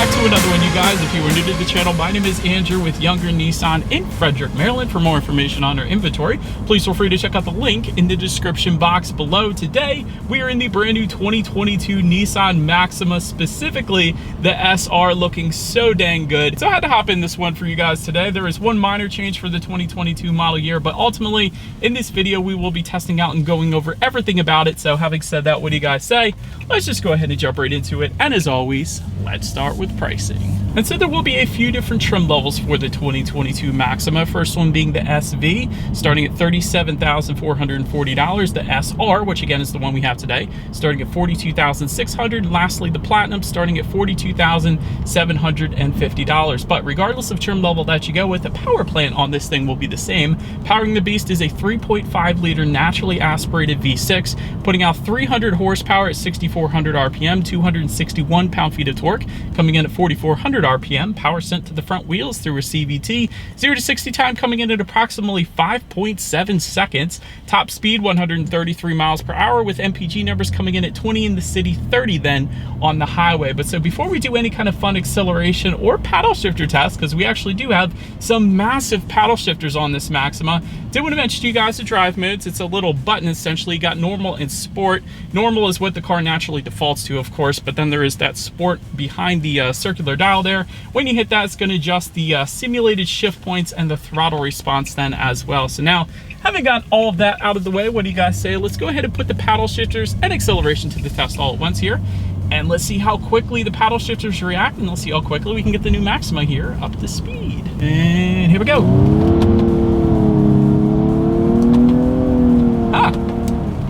back to another one, you guys. If you are new to the channel, my name is Andrew with Younger Nissan in Frederick, Maryland. For more information on our inventory, please feel free to check out the link in the description box below. Today, we are in the brand new 2022 Nissan Maxima, specifically the SR, looking so dang good. So I had to hop in this one for you guys today. There is one minor change for the 2022 model year, but ultimately, in this video, we will be testing out and going over everything about it. So having said that, what do you guys say? Let's just go ahead and jump right into it. And as always, let's start with pricing. And so there will be a few different trim levels for the 2022 Maxima. First one being the SV, starting at $37,440. The SR, which again is the one we have today, starting at $42,600. Lastly, the Platinum, starting at $42,750. But regardless of trim level that you go with, the power plant on this thing will be the same. Powering the beast is a 3.5 liter naturally aspirated V6, putting out 300 horsepower at 6,400 RPM, 261 pound-feet of torque, coming in at 4,400 RPM. Power sent to the front wheels through a CVT. 0 to 60 time coming in at approximately 5.7 seconds. Top speed 133 miles per hour, with MPG numbers coming in at 20 in the city, 30 then on the highway. But so before we do any kind of fun acceleration or paddle shifter test, because we actually do have some massive paddle shifters on this Maxima, did want to mention to you guys the drive modes. It's a little button essentially. You got normal and sport. Normal is what the car naturally defaults to, of course, but then there is that sport behind the circular dial there. When you hit that, it's going to adjust the simulated shift points and the throttle response then as well. So now, having got all of that out of the way, what do you guys say? Let's go ahead and put the paddle shifters and acceleration to the test all at once here. And let's see how quickly the paddle shifters react, and let's see how quickly we can get the new Maxima here up to speed. And here we go.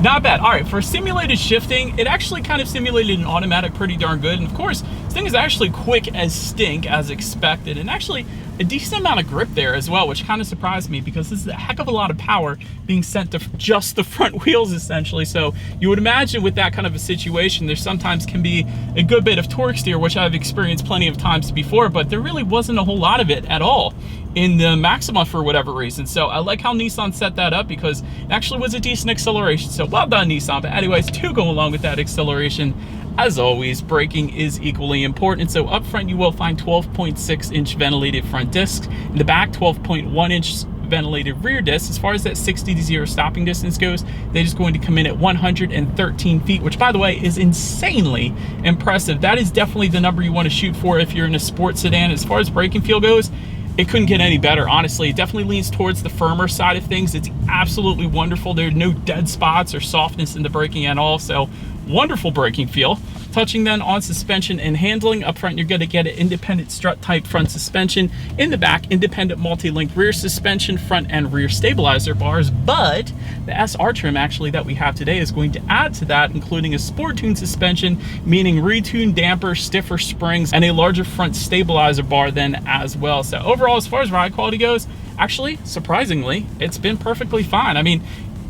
Not bad. All right, for simulated shifting, it actually kind of simulated an automatic pretty darn good. And of course, this thing is actually quick as stink, as expected, and actually a decent amount of grip there as well, which kind of surprised me because this is a heck of a lot of power being sent to just the front wheels, essentially. So you would imagine with that kind of a situation, there sometimes can be a good bit of torque steer, which I've experienced plenty of times before, but there really wasn't a whole lot of it at all in the Maxima for whatever reason. So I like how Nissan set that up because it actually was a decent acceleration. So well done, Nissan. But anyways, to go along with that acceleration, as always, braking is equally important. So up front, you will find 12.6-inch ventilated front discs. In the back, 12.1-inch ventilated rear discs. As far as that 60 to 0 stopping distance goes, they're just going to come in at 113 feet, which by the way is insanely impressive. That is definitely the number you want to shoot for if you're in a sports sedan. As far as braking feel goes, it couldn't get any better, honestly. It definitely leans towards the firmer side of things. It's absolutely wonderful. There are no dead spots or softness in the braking at all, so wonderful braking feel. Touching then on suspension and handling, up front you're going to get an independent strut type front suspension. In the back, independent multi-link rear suspension, front and rear stabilizer bars. But the SR trim actually that we have today is going to add to that, including a sport tune suspension, meaning retuned damper, stiffer springs, and a larger front stabilizer bar then as well. So overall, as far as ride quality goes, actually, surprisingly, it's been perfectly fine. I mean,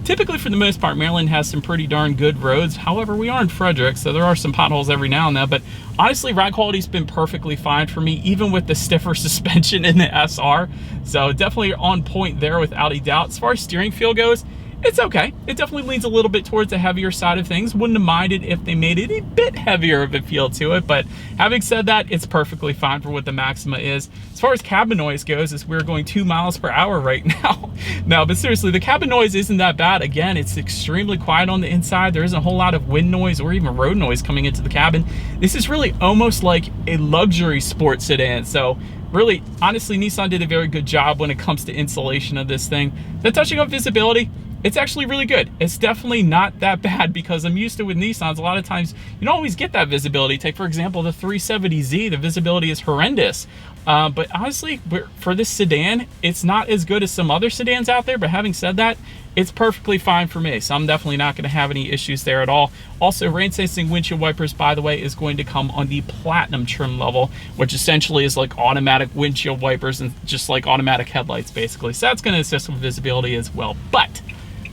typically, for the most part, Maryland has some pretty darn good roads. However, we are in Frederick, so there are some potholes every now and then. But honestly, ride quality's been perfectly fine for me, even with the stiffer suspension in the SR. So definitely on point there without a doubt. As far as steering feel goes, it's okay. It definitely leans a little bit towards the heavier side of things. Wouldn't have minded if they made it a bit heavier of a feel to it, but having said that, it's perfectly fine for what the Maxima is. As far as cabin noise goes, is we're going 2 miles per hour right now. No, but seriously, the cabin noise isn't that bad. Again, it's extremely quiet on the inside. There isn't a whole lot of wind noise or even road noise coming into the cabin. This is really almost like a luxury sports sedan. So really, honestly, Nissan did a very good job when it comes to insulation of this thing. Then touching on visibility, it's actually really good. It's definitely not that bad because I'm used to with Nissans, a lot of times you don't always get that visibility. Take, for example, the 370Z, the visibility is horrendous. But honestly, for this sedan, it's not as good as some other sedans out there, but having said that, it's perfectly fine for me. So I'm definitely not gonna have any issues there at all. Also, rain sensing windshield wipers, by the way, is going to come on the Platinum trim level, which essentially is like automatic windshield wipers and just like automatic headlights, basically. So that's gonna assist with visibility as well. But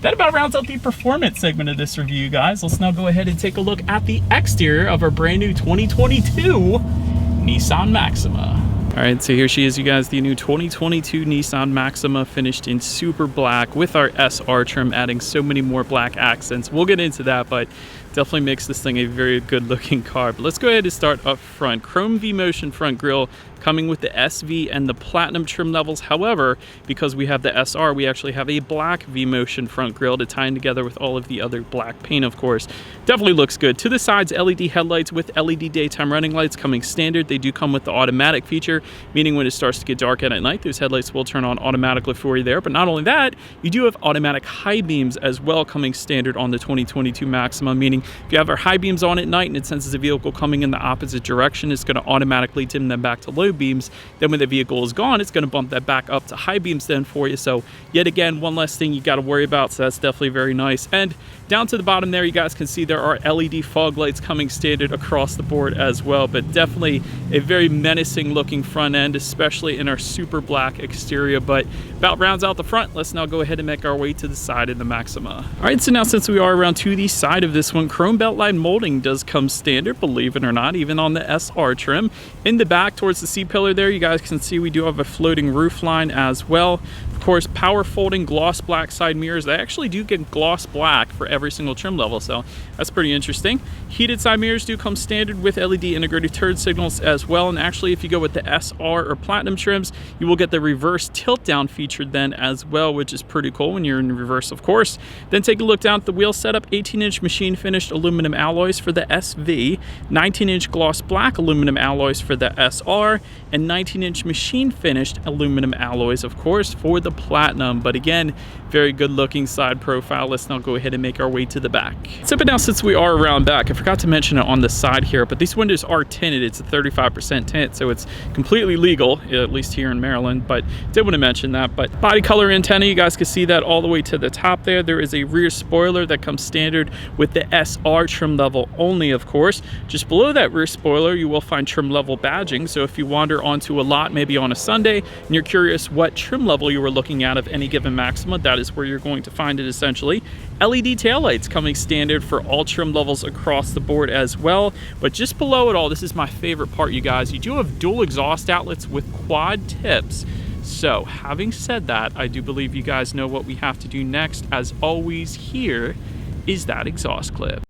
that about rounds out the performance segment of this review, guys. Let's now go ahead and take a look at the exterior of our brand new 2022 Nissan Maxima. All right, so here she is, you guys, the new 2022 Nissan Maxima, finished in super black with our SR trim, adding so many more black accents. We'll get into that, but definitely makes this thing a very good looking car. But let's go ahead and start up front. Chrome V-Motion front grille coming with the SV and the Platinum trim levels. However, because we have the SR, we actually have a black V-Motion front grille to tie in together with all of the other black paint, of course. Definitely looks good. To the sides, LED headlights with LED daytime running lights coming standard. They do come with the automatic feature, meaning when it starts to get dark out at night, those headlights will turn on automatically for you there. But not only that, you do have automatic high beams as well coming standard on the 2022 Maxima, meaning if you have our high beams on at night and it senses a vehicle coming in the opposite direction, it's going to automatically dim them back to low beams. Then when the vehicle is gone, it's going to bump that back up to high beams then for you. So yet again, one less thing you got to worry about. So that's definitely very nice. And down to the bottom there, you guys can see there are LED fog lights coming standard across the board as well. But definitely a very menacing looking front end, especially in our super black exterior. But about rounds out the front, let's now go ahead and make our way to the side of the Maxima. All right, so now since we are around to the side of this one, chrome beltline molding does come standard, believe it or not, even on the SR trim. In the back towards the C-pillar there, you guys can see we do have a floating roof line as well. Of course, power folding gloss black side mirrors. They actually do get gloss black for every single trim level, so that's pretty interesting. Heated side mirrors do come standard with LED integrated turn signals as well. And actually, if you go with the SR or Platinum trims, you will get the reverse tilt down feature then as well, which is pretty cool when you're in reverse, of course. Then take a look down at the wheel setup. 18-inch machine finished aluminum alloys for the SV, 19-inch gloss black aluminum alloys for the SR, and 19-inch machine finished aluminum alloys, of course, for the Platinum. But again, very good looking side profile. Let's now go ahead and make our way to the back. So but now since we are around back, I forgot to mention it on the side here, but these windows are tinted. It's a 35% tint, so it's completely legal, at least here in Maryland, but did want to mention that. But body color antenna, you guys can see that all the way to the top there. There is a rear spoiler that comes standard with the SR trim level only, of course. Just below that rear spoiler, you will find trim level badging. So if you wander onto a lot, maybe on a Sunday, and you're curious what trim level you were looking at of any given Maxima, that is where you're going to find it essentially. LED taillights coming standard for all trim levels across the board as well. But just below it all, this is my favorite part, you guys. You do have dual exhaust outlets with quad tips. So having said that, I do believe you guys know what we have to do next. As always, here is that exhaust clip.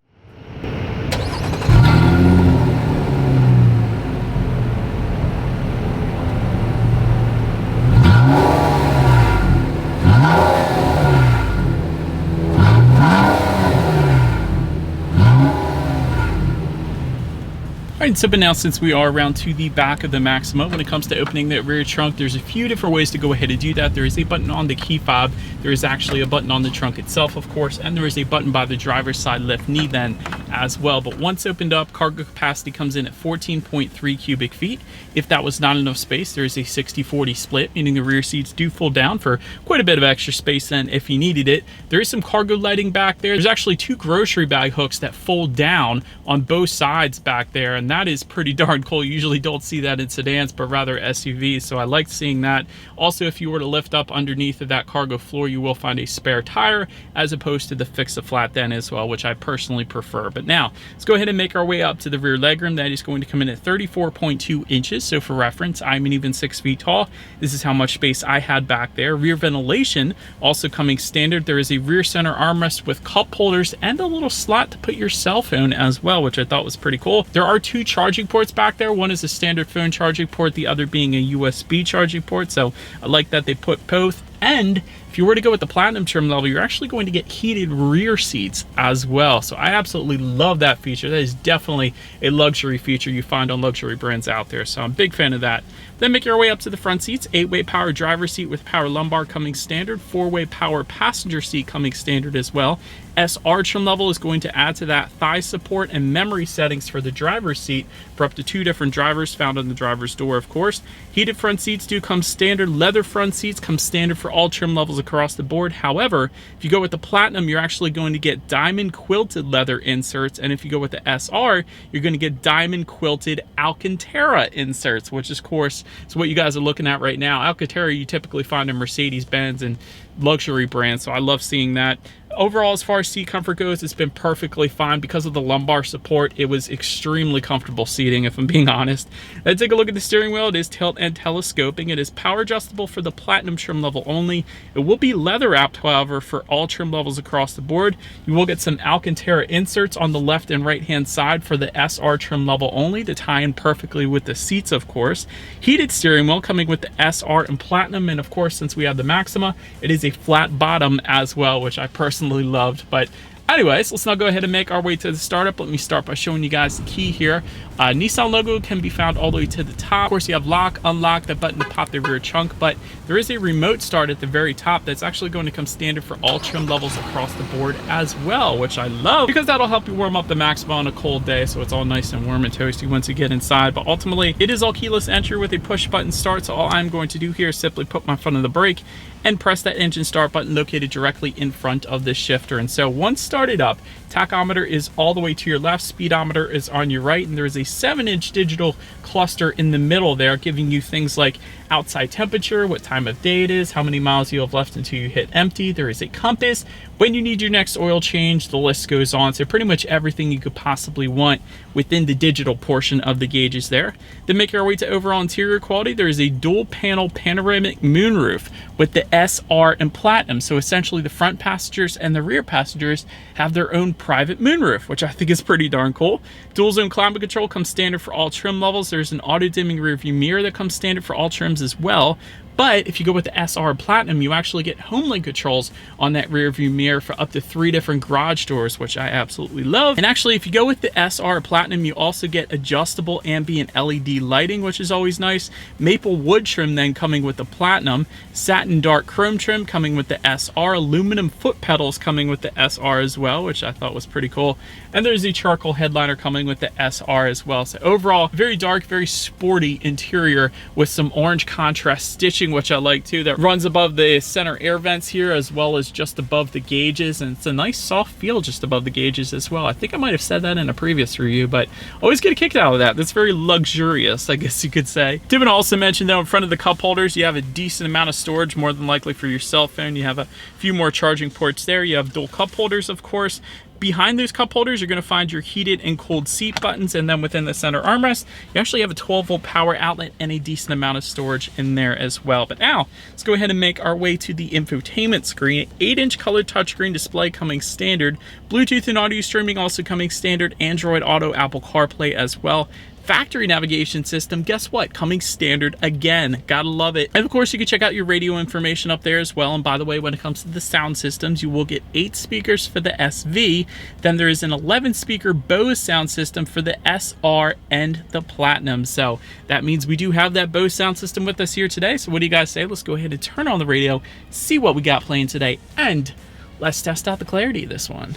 All right, so but now since we are around to the back of the Maxima, when it comes to opening that rear trunk, there's a few different ways to go ahead and do that. There is a button on the key fob. There is actually a button on the trunk itself, of course, and there is a button by the driver's side left knee then as well. But once opened up, cargo capacity comes in at 14.3 cubic feet. If that was not enough space, there is a 60-40 split, meaning the rear seats do fold down for quite a bit of extra space then if you needed it. There is some cargo lighting back there. There's actually two grocery bag hooks that fold down on both sides back there, and that is pretty darn cool. You usually don't see that in sedans, but rather SUVs, so I like seeing that. Also, if you were to lift up underneath of that cargo floor, you will find a spare tire as opposed to the fix-a-flat then as well, which I personally prefer. But now, let's go ahead and make our way up to the rear legroom. That is going to come in at 34.2 inches, so for reference, I'm an even 6 feet tall. This is how much space I had back there. Rear ventilation also coming standard. There is a rear center armrest with cup holders and a little slot to put your cell phone as well, which I thought was pretty cool. There are two charging ports back there. One is a standard phone charging port, the other being a USB charging port, so I like that they put both. And if you were to go with the Platinum trim level, you're actually going to get heated rear seats as well. So I absolutely love that feature. That is definitely a luxury feature you find on luxury brands out there. So I'm a big fan of that. Then make your way up to the front seats. 8-way power driver seat with power lumbar coming standard. 4-way power passenger seat coming standard as well. SR trim level is going to add to that thigh support and memory settings for the driver's seat for up to 2 different drivers found on the driver's door, of course. Heated front seats do come standard. Leather front seats come standard for all trim levels across the board. However, if you go with the Platinum, you're actually going to get diamond quilted leather inserts, and if you go with the SR, you're going to get diamond quilted Alcantara inserts, which of course is what you guys are looking at right now. Alcantara you typically find in Mercedes-Benz and luxury brand, so I love seeing that. Overall, as far as seat comfort goes, it's been perfectly fine. Because of the lumbar support, it was extremely comfortable seating, if I'm being honest. Let's take a look at the steering wheel. It is tilt and telescoping. It is power adjustable for the Platinum trim level only. It will be leather wrapped, however, for all trim levels across the board. You will get some Alcantara inserts on the left and right hand side for the SR trim level only to tie in perfectly with the seats, of course. Heated steering wheel coming with the SR and Platinum, and of course, since we have the Maxima, it is a flat bottom as well, which I personally loved. But anyways, let's now go ahead and make our way to the startup. Let me start by showing you guys the key here. Nissan logo can be found all the way to the top. Of course, you have lock, unlock, that button to pop the rear trunk, but there is a remote start at the very top that's actually going to come standard for all trim levels across the board as well, which I love because that'll help you warm up the Maxima on a cold day, so it's all nice and warm and toasty once you get inside. But ultimately, it is all keyless entry with a push button start, so all I'm going to do here is simply put my foot on the brake and press that engine start button located directly in front of the shifter. And so once started up, tachometer is all the way to your left, speedometer is on your right, and there is a 7-inch digital cluster in the middle there, giving you things like outside temperature, what time of day it is, how many miles you have left until you hit empty. There is a compass, when you need your next oil change, the list goes on. So pretty much everything you could possibly want within the digital portion of the gauges there. Then making our way to overall interior quality, there is a dual panel panoramic moonroof with the SR and Platinum. So essentially the front passengers and the rear passengers have their own private moonroof, which I think is pretty darn cool. Dual zone climate control comes standard for all trim levels. There's an auto dimming rear view mirror that comes standard for all trims as well. But if you go with the SR Platinum, you actually get HomeLink controls on that rear view mirror for up to 3 different garage doors, which I absolutely love. And actually, if you go with the SR Platinum, you also get adjustable ambient LED lighting, which is always nice. Maple wood trim then coming with the Platinum. Satin dark chrome trim coming with the SR. Aluminum foot pedals coming with the SR as well, which I thought was pretty cool. And there's the charcoal headliner coming with the SR as well. So overall, very dark, very sporty interior with some orange contrast stitching, which I like too, that runs above the center air vents here as well as just above the gauges, and it's a nice soft feel just above the gauges as well. I think I might have said that in a previous review, but always get a kick out of that. That's very luxurious, I guess you could say. Didn't also mention though, in front of the cup holders, you have a decent amount of storage, more than likely for your cell phone. You have a few more charging ports there. You have dual cup holders, of course. Behind those cup holders, you're going to find your heated and cooled seat buttons, and then within the center armrest, you actually have a 12-volt power outlet and a decent amount of storage in there as well. But now, let's go ahead and make our way to the infotainment screen. 8-inch colored touchscreen display coming standard. Bluetooth and audio streaming also coming standard. Android Auto, Apple CarPlay as well. Factory navigation system, guess what? Coming standard again. Gotta love it. And of course, you can check out your radio information up there as well. And by the way, when it comes to the sound systems, you will get 8 speakers for the SV. Then there is an 11-speaker Bose sound system for the SR and the Platinum. So that means we do have that Bose sound system with us here today. So what do you guys say? Let's go ahead and turn on the radio, see what we got playing today, and let's test out the clarity of this one.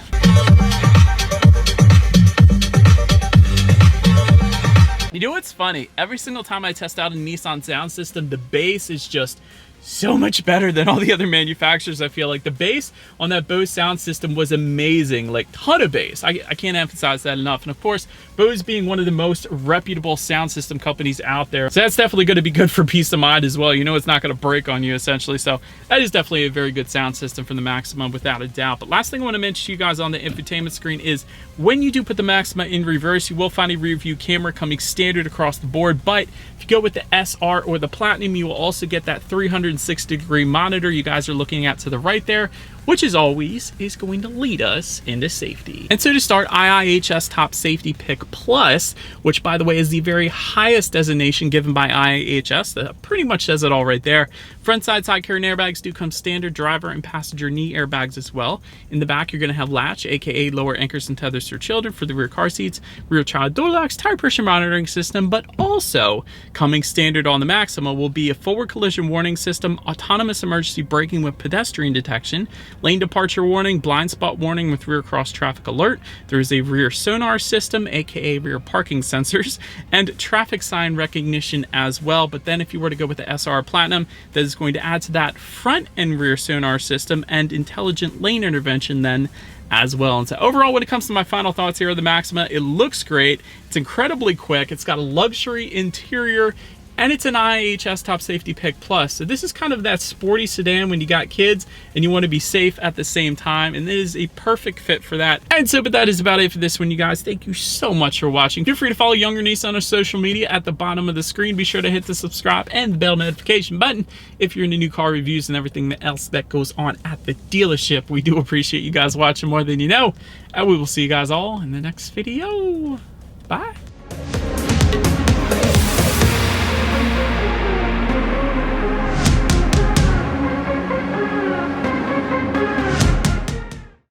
You know what's funny? Every single time I test out a Nissan sound system, the bass is just so much better than all the other manufacturers. I feel like the bass on that Bose sound system was amazing, like ton of bass. I can't emphasize that enough. And of course, Bose being one of the most reputable sound system companies out there, so that's definitely going to be good for peace of mind as well. You know, it's not going to break on you essentially. So that is definitely a very good sound system from the Maxima without a doubt. But last thing I want to mention to you guys on the infotainment screen is when you do put the Maxima in reverse, you will find a rear view camera coming standard across the board. But if you go with the SR or the Platinum, you will also get that 360-degree monitor you guys are looking at to the right there, which as always is going to lead us into safety. And so to start, IIHS Top Safety Pick Plus, which by the way is the very highest designation given by IIHS. That pretty much says it all right there. Front side carrying airbags do come standard, driver and passenger knee airbags as well. In the back, you're going to have latch, aka lower anchors and tethers for children for the rear car seats, rear child door locks, tire pressure monitoring system, but also coming standard on the Maxima will be a forward collision warning system, autonomous emergency braking with pedestrian detection, lane departure warning, blind spot warning with rear cross traffic alert. There is a rear sonar system, aka rear parking sensors, and traffic sign recognition as well. But then if you were to go with the SR Platinum, that is going to add to that front and rear sonar system and intelligent lane intervention then as well. And so overall, when it comes to my final thoughts here of the Maxima, it looks great. It's incredibly quick. It's got a luxury interior and it's an IHS Top Safety Pick Plus. So this is kind of that sporty sedan when you got kids and you want to be safe at the same time, and it is a perfect fit for that. And so, but that is about it for this one, you guys. Thank you so much for watching. Feel free to follow Younger Nissan on social media at the bottom of the screen. Be sure to hit the subscribe and the bell notification button if you're into new car reviews and everything else that goes on at the dealership. We do appreciate you guys watching more than you know, and we will see you guys all in the next video. Bye.